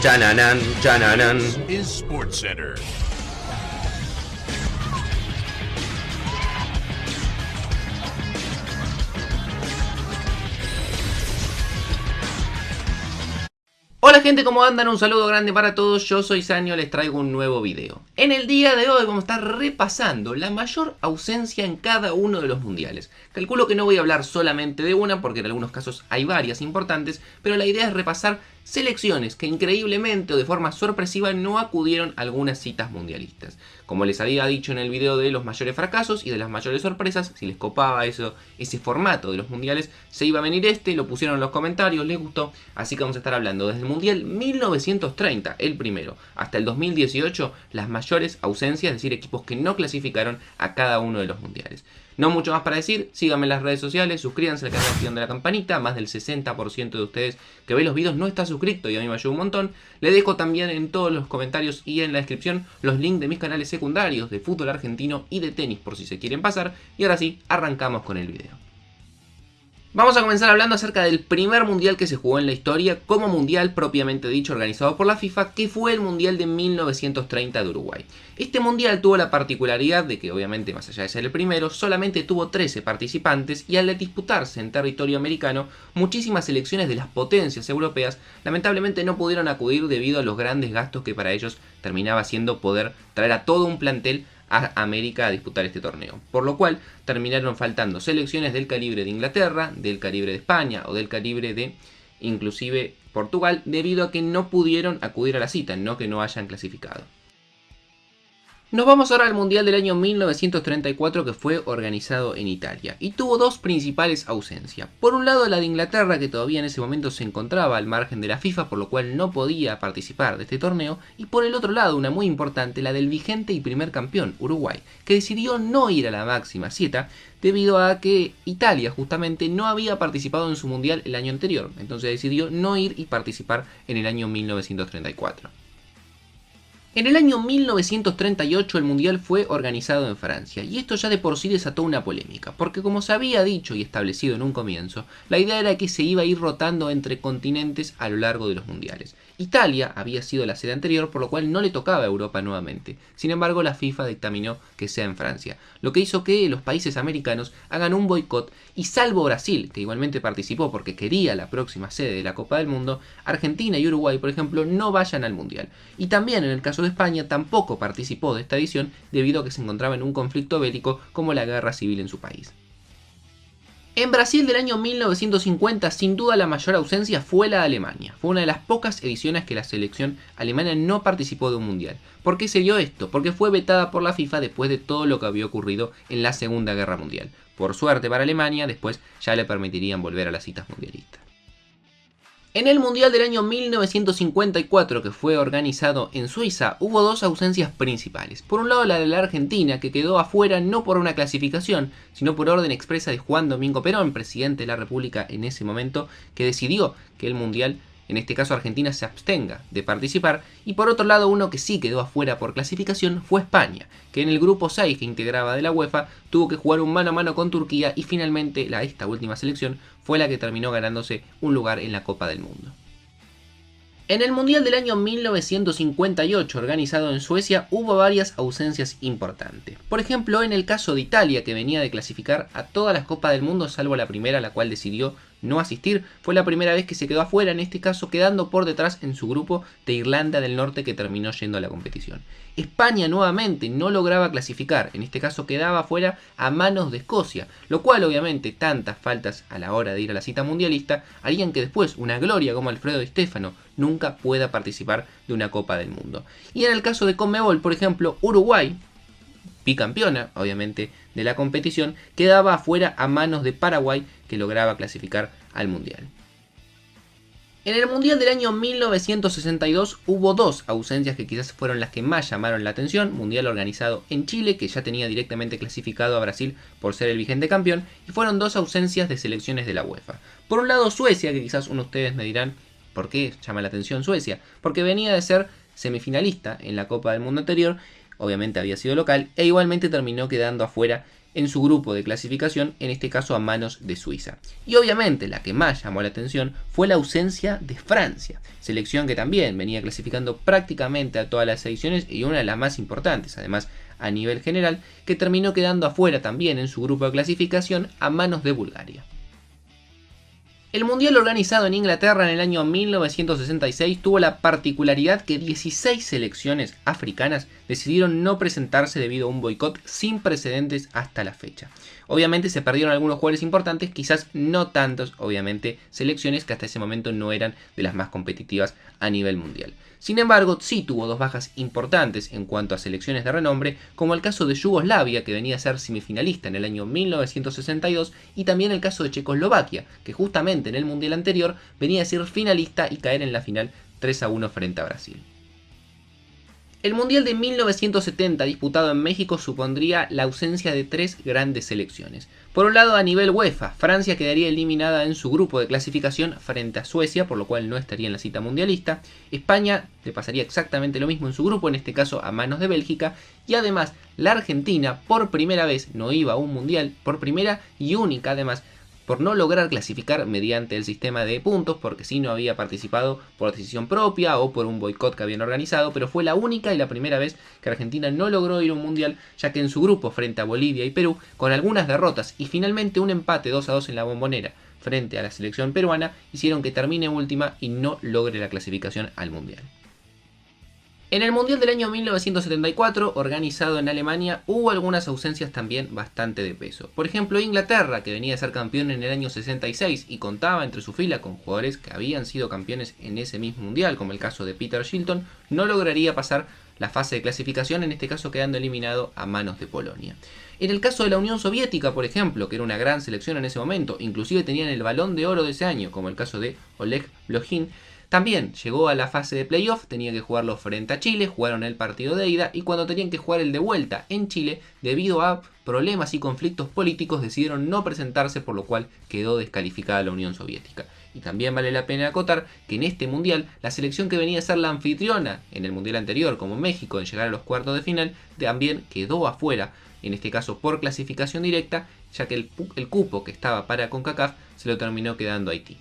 Chananan, chananan. Is SportsCenter. Hola gente, ¿cómo andan? Un saludo grande para todos, yo soy Sanio, les traigo un nuevo video. En el día de hoy vamos a estar repasando la mayor ausencia en cada uno de los mundiales. Calculo que no voy a hablar solamente de una, porque en algunos casos hay varias importantes, pero la idea es repasar selecciones que increíblemente o de forma sorpresiva no acudieron a algunas citas mundialistas. Como les había dicho en el video de los mayores fracasos y de las mayores sorpresas, si les copaba ese formato de los mundiales, se iba a venir lo pusieron en los comentarios, les gustó, así que vamos a estar hablando desde el mundial 1930, el primero, hasta el 2018, las mayores ausencias, es decir, equipos que no clasificaron a cada uno de los mundiales. No mucho más para decir, síganme en las redes sociales, suscríbanse al canal activando la campanita, más del 60% de ustedes que ven los videos no está suscrito y a mí me ayuda un montón. Les dejo también en todos los comentarios y en la descripción los links de mis canales secundarios de fútbol argentino y de tenis por si se quieren pasar. Y ahora sí, arrancamos con el video. Vamos a comenzar hablando acerca del primer mundial que se jugó en la historia, como mundial propiamente dicho organizado por la FIFA, que fue el mundial de 1930 de Uruguay. Este mundial tuvo la particularidad de que, obviamente, más allá de ser el primero, solamente tuvo 13 participantes y al disputarse en territorio americano, muchísimas selecciones de las potencias europeas lamentablemente no pudieron acudir debido a los grandes gastos que para ellos terminaba siendo poder traer a todo un plantel a América a disputar este torneo, por lo cual terminaron faltando selecciones del calibre de Inglaterra, del calibre de España o del calibre de inclusive Portugal, debido a que no pudieron acudir a la cita, no que no hayan clasificado. Nos vamos ahora al Mundial del año 1934 que fue organizado en Italia y tuvo dos principales ausencias. Por un lado la de Inglaterra, que todavía en ese momento se encontraba al margen de la FIFA, por lo cual no podía participar de este torneo, y por el otro lado, una muy importante, la del vigente y primer campeón, Uruguay, que decidió no ir a la máxima cita debido a que Italia justamente no había participado en su Mundial el año anterior, entonces decidió no ir y participar en el año 1934. En el año 1938 el mundial fue organizado en Francia y esto ya de por sí desató una polémica, porque como se había dicho y establecido en un comienzo, la idea era que se iba a ir rotando entre continentes a lo largo de los mundiales. Italia había sido la sede anterior, por lo cual no le tocaba a Europa nuevamente. Sin embargo, la FIFA dictaminó que sea en Francia, lo que hizo que los países americanos hagan un boicot y salvo Brasil, que igualmente participó porque quería la próxima sede de la Copa del Mundo, Argentina y Uruguay, por ejemplo, no vayan al mundial. Y también en el caso de España tampoco participó de esta edición debido a que se encontraba en un conflicto bélico como la guerra civil en su país. En Brasil del año 1950 sin duda la mayor ausencia fue la de Alemania. Fue una de las pocas ediciones que la selección alemana no participó de un mundial. ¿Por qué se dio esto? Porque fue vetada por la FIFA después de todo lo que había ocurrido en la Segunda Guerra Mundial. Por suerte para Alemania, después ya le permitirían volver a las citas mundialistas. En el Mundial del año 1954 que fue organizado en Suiza hubo dos ausencias principales. Por un lado la de la Argentina que quedó afuera no por una clasificación sino por orden expresa de Juan Domingo Perón, presidente de la República en ese momento, que decidió que el Mundial, en este caso Argentina, se abstenga de participar, y por otro lado uno que sí quedó afuera por clasificación fue España, que en el grupo 6 que integraba de la UEFA tuvo que jugar un mano a mano con Turquía y finalmente esta última selección fue la que terminó ganándose un lugar en la Copa del Mundo. En el Mundial del año 1958 organizado en Suecia hubo varias ausencias importantes. Por ejemplo, en el caso de Italia, que venía de clasificar a todas las Copas del Mundo salvo la primera, la cual decidió no asistir, fue la primera vez que se quedó afuera, en este caso quedando por detrás en su grupo de Irlanda del Norte, que terminó yendo a la competición. España nuevamente no lograba clasificar, en este caso quedaba afuera a manos de Escocia, lo cual obviamente tantas faltas a la hora de ir a la cita mundialista harían que después una gloria como Alfredo Di Stéfano nunca pueda participar de una Copa del Mundo. Y en el caso de Conmebol, por ejemplo, Uruguay, bicampeona obviamente de la competición, quedaba afuera a manos de Paraguay, que lograba clasificar al mundial. En el mundial del año 1962 hubo dos ausencias que quizás fueron las que más llamaron la atención. Mundial organizado en Chile, que ya tenía directamente clasificado a Brasil por ser el vigente campeón, y fueron dos ausencias de selecciones de la UEFA. Por un lado Suecia, que quizás uno de ustedes me dirán ¿por qué llama la atención Suecia? Porque venía de ser semifinalista en la Copa del Mundo anterior, obviamente había sido local, e igualmente terminó quedando afuera en su grupo de clasificación, en este caso a manos de Suiza. Y obviamente la que más llamó la atención fue la ausencia de Francia, selección que también venía clasificando prácticamente a todas las ediciones y una de las más importantes, además a nivel general, que terminó quedando afuera también en su grupo de clasificación a manos de Bulgaria. El mundial organizado en Inglaterra en el año 1966 tuvo la particularidad que 16 selecciones africanas decidieron no presentarse debido a un boicot sin precedentes hasta la fecha. Obviamente se perdieron algunos jugadores importantes, quizás no tantos, obviamente, selecciones que hasta ese momento no eran de las más competitivas a nivel mundial. Sin embargo, sí tuvo dos bajas importantes en cuanto a selecciones de renombre, como el caso de Yugoslavia, que venía a ser semifinalista en el año 1962, y también el caso de Checoslovaquia, que justamente en el mundial anterior venía a ser finalista y caer en la final 3-1 frente a Brasil. El Mundial de 1970 disputado en México supondría la ausencia de tres grandes selecciones. Por un lado, a nivel UEFA, Francia quedaría eliminada en su grupo de clasificación frente a Suecia, por lo cual no estaría en la cita mundialista. España le pasaría exactamente lo mismo en su grupo, en este caso a manos de Bélgica. Y además, la Argentina por primera vez no iba a un Mundial, por primera y única además, por no lograr clasificar mediante el sistema de puntos, porque sí no había participado por decisión propia o por un boicot que habían organizado, pero fue la única y la primera vez que Argentina no logró ir a un mundial, ya que en su grupo frente a Bolivia y Perú, con algunas derrotas y finalmente un empate 2-2 en la Bombonera frente a la selección peruana, hicieron que termine última y no logre la clasificación al mundial. En el Mundial del año 1974, organizado en Alemania, hubo algunas ausencias también bastante de peso. Por ejemplo, Inglaterra, que venía a ser campeón en el año 66 y contaba entre su fila con jugadores que habían sido campeones en ese mismo Mundial, como el caso de Peter Shilton, no lograría pasar la fase de clasificación, en este caso quedando eliminado a manos de Polonia. En el caso de la Unión Soviética, por ejemplo, que era una gran selección en ese momento, inclusive tenían el Balón de Oro de ese año, como el caso de Oleg Blokhin, también llegó a la fase de playoff, tenía que jugarlo frente a Chile, jugaron el partido de ida y cuando tenían que jugar el de vuelta en Chile, debido a problemas y conflictos políticos, decidieron no presentarse, por lo cual quedó descalificada la Unión Soviética. Y también vale la pena acotar que en este mundial, la selección que venía a ser la anfitriona en el mundial anterior, como México, en llegar a los cuartos de final, también quedó afuera, en este caso por clasificación directa, ya que el cupo que estaba para CONCACAF se lo terminó quedando Haití.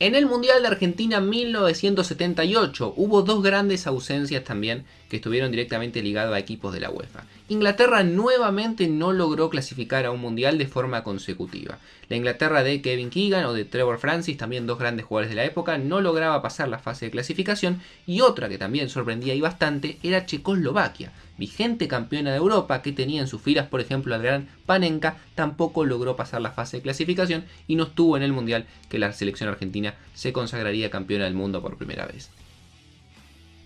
En el Mundial de Argentina 1978 hubo dos grandes ausencias también que estuvieron directamente ligadas a equipos de la UEFA. Inglaterra nuevamente no logró clasificar a un Mundial de forma consecutiva. La Inglaterra de Kevin Keegan o de Trevor Francis, también dos grandes jugadores de la época, no lograba pasar la fase de clasificación, y otra que también sorprendía y bastante era Checoslovaquia, vigente campeona de Europa que tenía en sus filas por ejemplo al gran Panenka, tampoco logró pasar la fase de clasificación y no estuvo en el Mundial que la selección argentina se consagraría campeona del mundo por primera vez.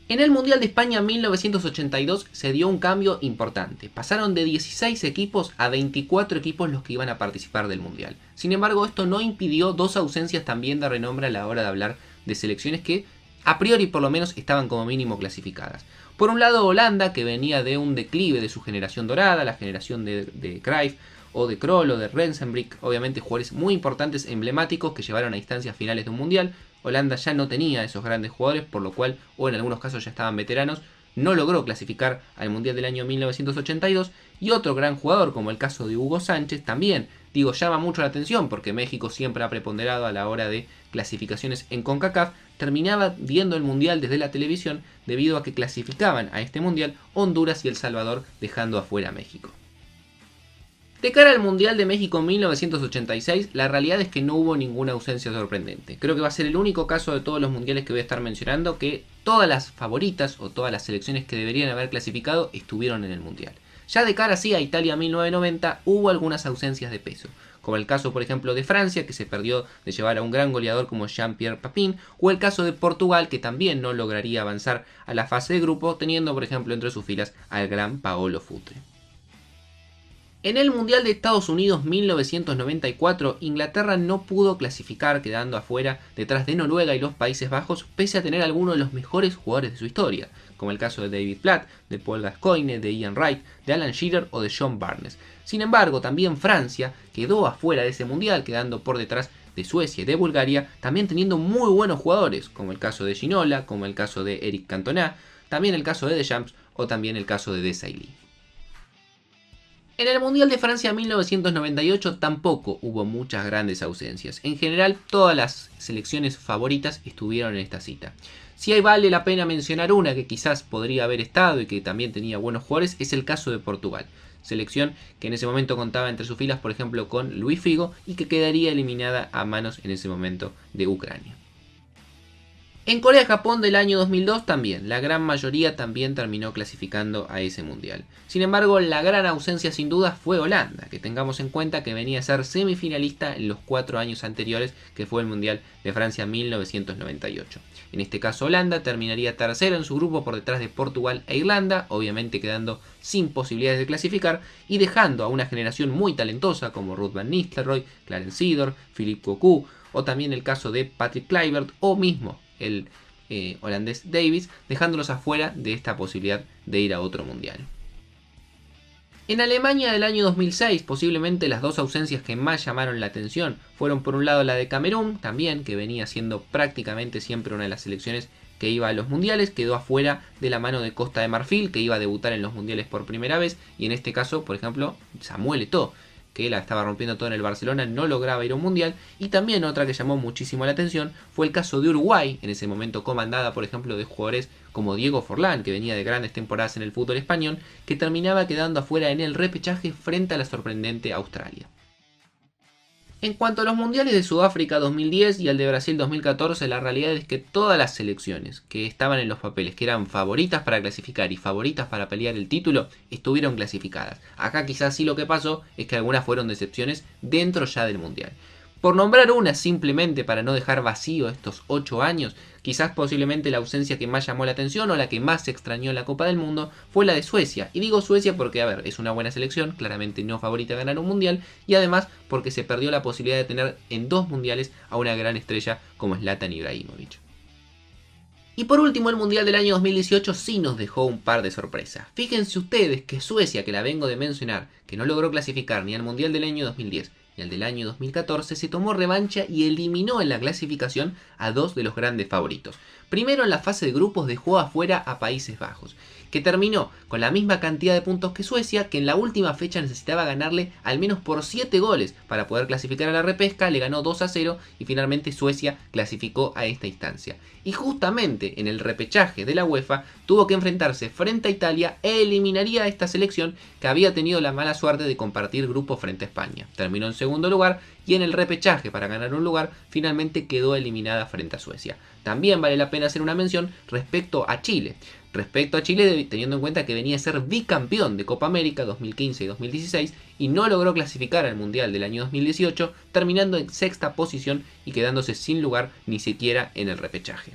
En el Mundial de España 1982 se dio un cambio importante. Pasaron de 16 equipos a 24 equipos los que iban a participar del Mundial. Sin embargo, esto no impidió dos ausencias también de renombre a la hora de hablar de selecciones que a priori por lo menos estaban como mínimo clasificadas. Por un lado, Holanda, que venía de un declive de su generación dorada, la generación de Cruyff o de Krol o de Rensenbrink, obviamente jugadores muy importantes, emblemáticos que llevaron a instancias finales de un Mundial. Holanda ya no tenía esos grandes jugadores, por lo cual, o en algunos casos ya estaban veteranos, no logró clasificar al Mundial del año 1982, y otro gran jugador, como el caso de Hugo Sánchez, también, llama mucho la atención porque México siempre ha preponderado a la hora de clasificaciones en CONCACAF, terminaba viendo el Mundial desde la televisión debido a que clasificaban a este Mundial Honduras y El Salvador, dejando afuera a México. De cara al Mundial de México 1986, la realidad es que no hubo ninguna ausencia sorprendente. Creo que va a ser el único caso de todos los mundiales que voy a estar mencionando que todas las favoritas o todas las selecciones que deberían haber clasificado estuvieron en el Mundial. Ya de cara así a Italia 1990 hubo algunas ausencias de peso, como el caso por ejemplo de Francia, que se perdió de llevar a un gran goleador como Jean-Pierre Papin, o el caso de Portugal, que también no lograría avanzar a la fase de grupo, teniendo por ejemplo entre sus filas al gran Paolo Futre. En el Mundial de Estados Unidos 1994, Inglaterra no pudo clasificar, quedando afuera detrás de Noruega y los Países Bajos, pese a tener algunos de los mejores jugadores de su historia, como el caso de David Platt, de Paul Gascoigne, de Ian Wright, de Alan Shearer o de John Barnes. Sin embargo, también Francia quedó afuera de ese Mundial, quedando por detrás de Suecia y de Bulgaria, también teniendo muy buenos jugadores, como el caso de Ginola, como el caso de Eric Cantona, también el caso de Deschamps o también el caso de Desailly. En el Mundial de Francia 1998 tampoco hubo muchas grandes ausencias. En general, todas las selecciones favoritas estuvieron en esta cita. Si ahí vale la pena mencionar una que quizás podría haber estado y que también tenía buenos jugadores, es el caso de Portugal. Selección que en ese momento contaba entre sus filas, por ejemplo, con Luis Figo y que quedaría eliminada a manos en ese momento de Ucrania. En Corea-Japón del año 2002 también, la gran mayoría también terminó clasificando a ese mundial. Sin embargo, la gran ausencia sin duda fue Holanda, que tengamos en cuenta que venía a ser semifinalista en los 4 años anteriores, que fue el Mundial de Francia 1998. En este caso Holanda terminaría tercero en su grupo por detrás de Portugal e Irlanda, obviamente quedando sin posibilidades de clasificar y dejando a una generación muy talentosa como Ruud van Nistelrooy, Clarence Seedorf, Philippe Cocu o también el caso de Patrick Kluivert o mismo el holandés Davies, dejándolos afuera de esta posibilidad de ir a otro mundial. En Alemania del año 2006, posiblemente las dos ausencias que más llamaron la atención fueron por un lado la de Camerún, también que venía siendo prácticamente siempre una de las selecciones que iba a los mundiales, quedó afuera de la mano de Costa de Marfil, que iba a debutar en los mundiales por primera vez, y en este caso, por ejemplo, Samuel Eto'o, que la estaba rompiendo todo en el Barcelona, no lograba ir a un mundial. Y también otra que llamó muchísimo la atención fue el caso de Uruguay, en ese momento comandada por ejemplo de jugadores como Diego Forlán, que venía de grandes temporadas en el fútbol español, que terminaba quedando afuera en el repechaje frente a la sorprendente Australia. En cuanto a los mundiales de Sudáfrica 2010 y al de Brasil 2014, la realidad es que todas las selecciones que estaban en los papeles, que eran favoritas para clasificar y favoritas para pelear el título, estuvieron clasificadas. Acá quizás sí lo que pasó es que algunas fueron decepciones dentro ya del mundial. Por nombrar una simplemente para no dejar vacío estos 8 años, quizás posiblemente la ausencia que más llamó la atención o la que más se extrañó en la Copa del Mundo fue la de Suecia. Y digo Suecia porque, a ver, es una buena selección, claramente no favorita a ganar un mundial, y además porque se perdió la posibilidad de tener en 2 mundiales a una gran estrella como Zlatan Ibrahimovic. Y por último, el Mundial del año 2018 sí nos dejó un par de sorpresas. Fíjense ustedes que Suecia, que la vengo de mencionar, que no logró clasificar ni al Mundial del año 2010 ni al del año 2014, se tomó revancha y eliminó en la clasificación a 2 de los grandes favoritos. Primero en la fase de grupos dejó afuera a Países Bajos, que terminó con la misma cantidad de puntos que Suecia, que en la última fecha necesitaba ganarle al menos por 7 goles para poder clasificar a la repesca, le ganó 2-0 y finalmente Suecia clasificó a esta instancia. Y justamente en el repechaje de la UEFA tuvo que enfrentarse frente a Italia e eliminaría a esta selección que había tenido la mala suerte de compartir grupo frente a España. Terminó en segundo lugar y en el repechaje para ganar un lugar finalmente quedó eliminada frente a Suecia. También vale la pena hacer una mención respecto a Chile. Teniendo en cuenta que venía a ser bicampeón de Copa América 2015 y 2016 y no logró clasificar al Mundial del año 2018, terminando en sexta posición y quedándose sin lugar ni siquiera en el repechaje.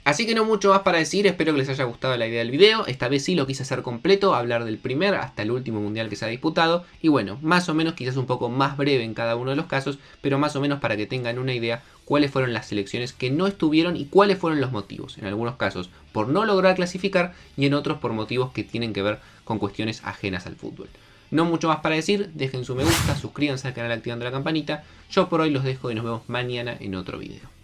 Así que no mucho más para decir, espero que les haya gustado la idea del video. Esta vez sí lo quise hacer completo, hablar del primer hasta el último mundial que se ha disputado. Y bueno, más o menos quizás un poco más breve en cada uno de los casos, pero más o menos para que tengan una idea cuáles fueron las selecciones que no estuvieron y cuáles fueron los motivos. En algunos casos por no lograr clasificar y en otros por motivos que tienen que ver con cuestiones ajenas al fútbol. No mucho más para decir, dejen su me gusta, suscríbanse al canal activando la campanita. Yo por hoy los dejo y nos vemos mañana en otro video.